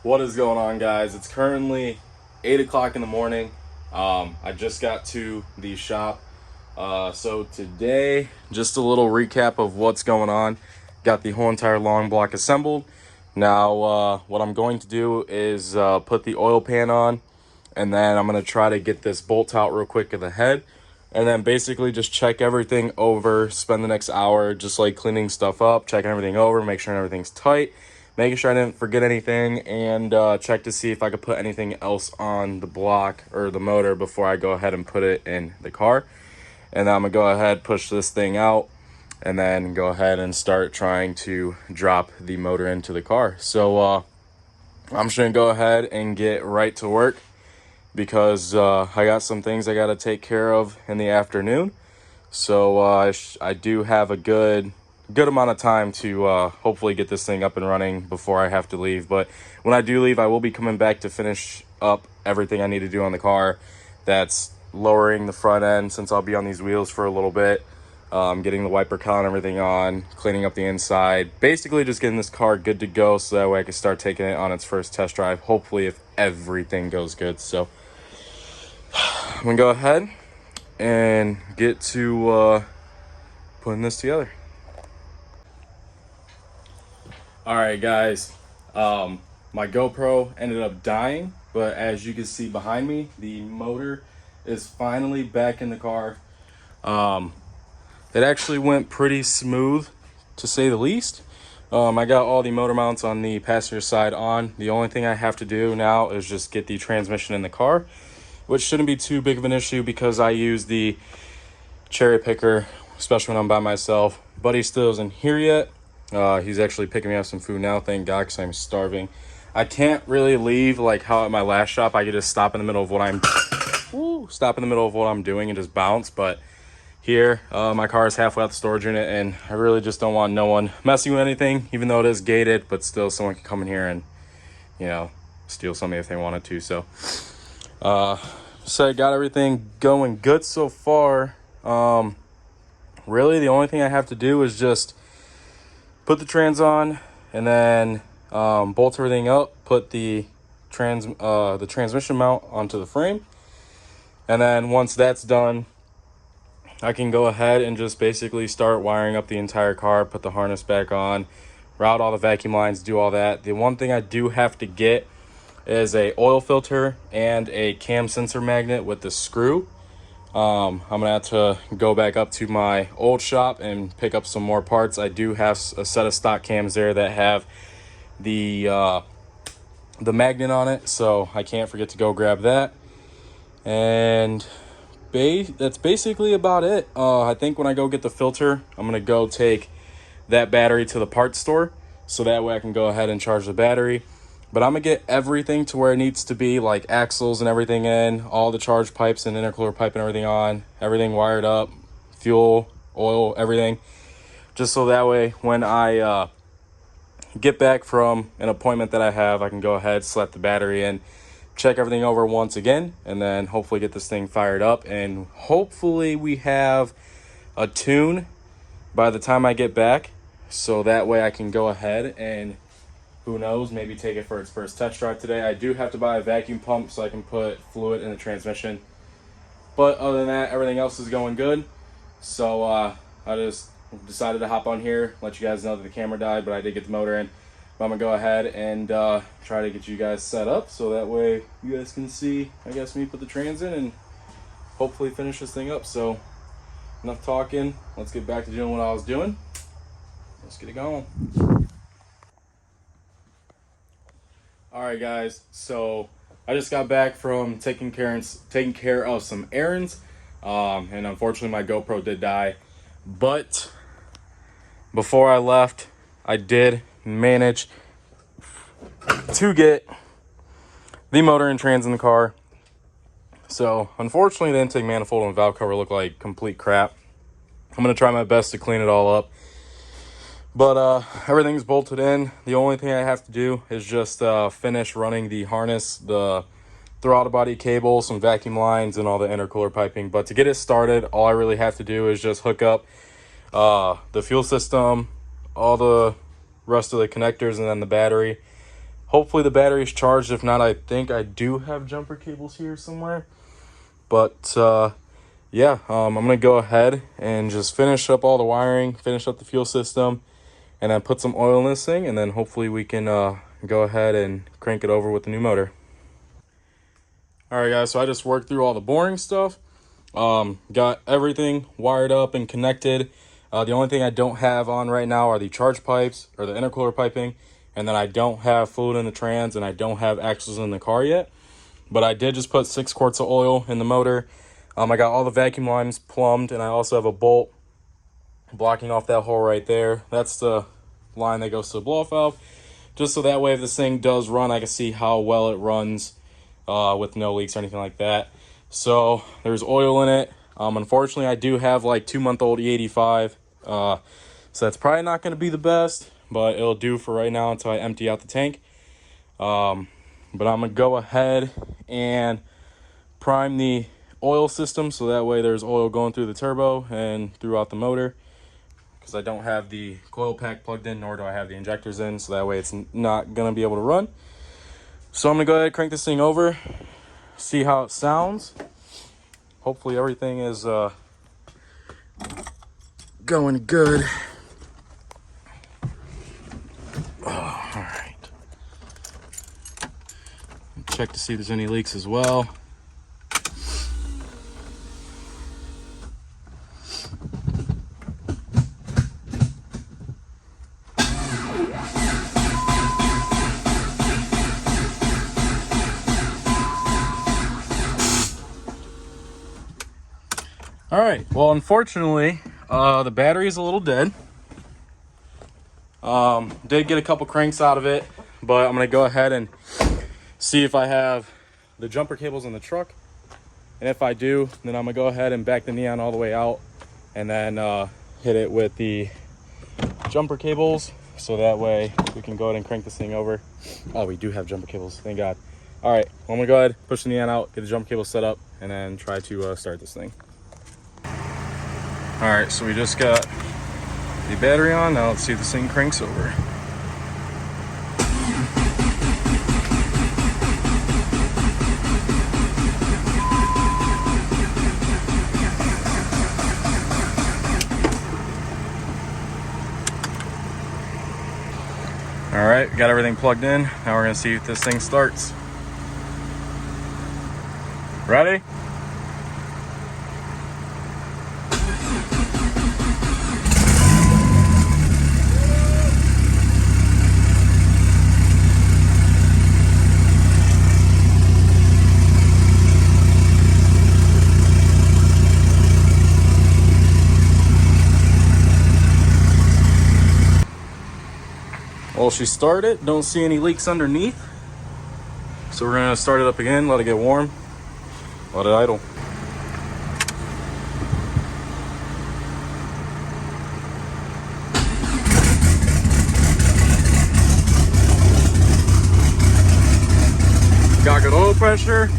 What is going on, guys? It's currently 8 o'clock in the morning. I just got to the shop. So today, just a little recap of what's going on. Got the whole entire long block assembled. Now, what I'm going to do is put the oil pan on, and then I'm going to try to get this bolt out real quick at the head. And then basically just check everything over, spend the next hour just like cleaning stuff up, checking everything over, make sure everything's tight, making sure I didn't forget anything, and check to see if I could put anything else on the block or the motor before I go ahead and put it in the car. And then I'm gonna go ahead, push this thing out, and then go ahead and start trying to drop the motor into the car. So I'm just gonna go ahead and get right to work, because I got some things I got to take care of in the afternoon. So I do have a good amount of time to hopefully get this thing up and running before I have to leave. But when I do leave, I will be coming back to finish up everything I need to do on the car. That's lowering the front end, since I'll be on these wheels for a little bit, getting the wiper cowl and everything on, cleaning up the inside, basically just getting this car good to go, so that way I can start taking it on its first test drive, hopefully, if everything goes good. So I'm gonna go ahead and get to putting this together. All right, guys, my GoPro ended up dying, but as you can see behind me, the motor is finally back in the car. It actually went pretty smooth, to say the least. I got all the motor mounts on the passenger side on. The only thing I have to do now is just get the transmission in the car, which shouldn't be too big of an issue because I use the cherry picker, especially when I'm by myself. Buddy still isn't here yet. He's actually picking me up some food now, thank God, because I'm starving. I can't really leave like how at my last shop I could just stop in the middle of what I'm doing and just bounce. But here, my car is halfway out the storage unit, and I really just don't want no one messing with anything, even though it is gated. But still, someone can come in here and, you know, steal something if they wanted to. So I got everything going good so far. Really the only thing I have to do is just put the trans on, and then bolt everything up, put the transmission mount onto the frame, and then once that's done, I can go ahead and just basically start wiring up the entire car, put the harness back on, route all the vacuum lines, do all that. The one thing I do have to get is a oil filter and a cam sensor magnet with the screw. I'm gonna have to go back up to my old shop and pick up some more parts. I do have a set of stock cams there that have the magnet on it, so I can't forget to go grab that. And that's basically about it. I think when I go get the filter, I'm gonna go take that battery to the parts store, so that way I can go ahead and charge the battery. But I'm gonna get everything to where it needs to be, like axles and everything in, all the charge pipes and intercooler pipe and everything on, everything wired up, fuel, oil, everything, just so that way when I get back from an appointment that I have, I can go ahead, slap the battery in, check everything over once again, and then hopefully get this thing fired up. And hopefully we have a tune by the time I get back, so that way I can go ahead and, who knows, maybe take it for its first test drive today. I do have to buy a vacuum pump so I can put fluid in the transmission, but other than that, everything else is going good. So I just decided to hop on here, let you guys know that the camera died, but I did get the motor in. But I'm gonna go ahead and try to get you guys set up, so that way you guys can see, I guess, me put the trans in and hopefully finish this thing up. So enough talking, let's get back to doing what I was doing. Let's get it going. All right, guys, so I just got back from taking care of some errands, and unfortunately my GoPro did die. But before I left, I did manage to get the motor and trans in the car. So unfortunately the intake manifold and valve cover look like complete crap. I'm gonna try my best to clean it all up, but everything's bolted in. The only thing I have to do is just finish running the harness, the throttle body cable, some vacuum lines, and all the intercooler piping. But to get it started, all I really have to do is just hook up the fuel system, all the rest of the connectors, and then the battery. Hopefully the battery's charged. If not, I think I do have jumper cables here somewhere. But yeah, I'm gonna go ahead and just finish up all the wiring, finish up the fuel system, and then put some oil in this thing, and then hopefully we can go ahead and crank it over with the new motor. All right, guys, so I just worked through all the boring stuff. Got everything wired up and connected. The only thing I don't have on right now are the charge pipes or the intercooler piping, and then I don't have fluid in the trans, and I don't have axles in the car yet. But I did just put 6 quarts of oil in the motor. I got all the vacuum lines plumbed, and I also have a bolt blocking off that hole right there. That's the line that goes to the blow-off valve, just so that way if this thing does run, I can see how well it runs with no leaks or anything like that. So there's oil in it. Unfortunately, I do have like 2-month-old E85, so that's probably not going to be the best, but it'll do for right now until I empty out the tank. But I'm going to go ahead and prime the oil system, so that way there's oil going through the turbo and throughout the motor, because I don't have the coil pack plugged in, nor do I have the injectors in, so that way it's not going to be able to run. So I'm going to go ahead and crank this thing over, see how it sounds. Hopefully everything is going good. Oh, all right. Check to see if there's any leaks as well. All right, well, unfortunately, the battery is a little dead. Did get a couple cranks out of it, but I'm gonna go ahead and see if I have the jumper cables in the truck. And if I do, then I'm gonna go ahead and back the Neon all the way out and then hit it with the jumper cables, so that way we can go ahead and crank this thing over. Oh, we do have jumper cables, thank God. All right, well, I'm gonna go ahead, push the Neon out, get the jumper cable set up, and then try to start this thing. All right, so we just got the battery on. Now let's see if this thing cranks over. All right, got everything plugged in. Now we're gonna see if this thing starts. Ready? Well, she started, don't see any leaks underneath. So we're gonna start it up again, let it get warm, let it idle. Got good oil pressure.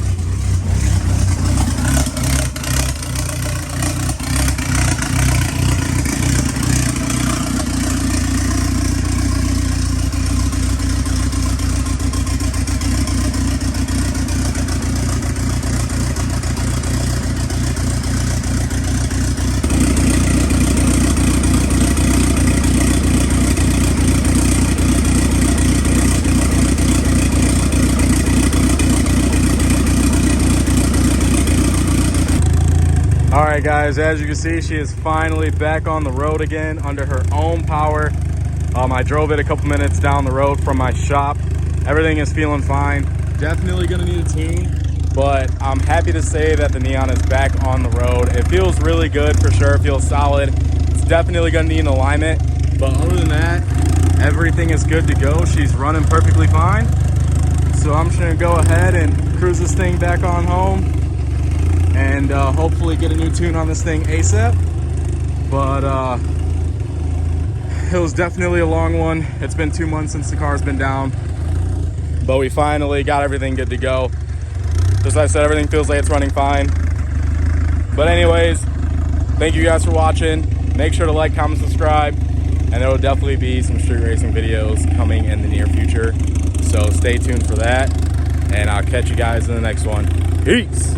All right, guys, as you can see, she is finally back on the road again under her own power. I drove it a couple minutes down the road from my shop. Everything is feeling fine. Definitely gonna need a tune, but I'm happy to say that the Neon is back on the road. It feels really good for sure, it feels solid. It's definitely gonna need an alignment, but other than that, everything is good to go. She's running perfectly fine. So I'm just gonna go ahead and cruise this thing back on home and hopefully get a new tune on this thing ASAP. But it was definitely a long one. It's been 2 months since the car's been down, but we finally got everything good to go. Just like I said, everything feels like it's running fine. But anyways, thank you guys for watching. Make sure to like, comment, subscribe. And there will definitely be some street racing videos coming in the near future. So stay tuned for that. And I'll catch you guys in the next one. Peace.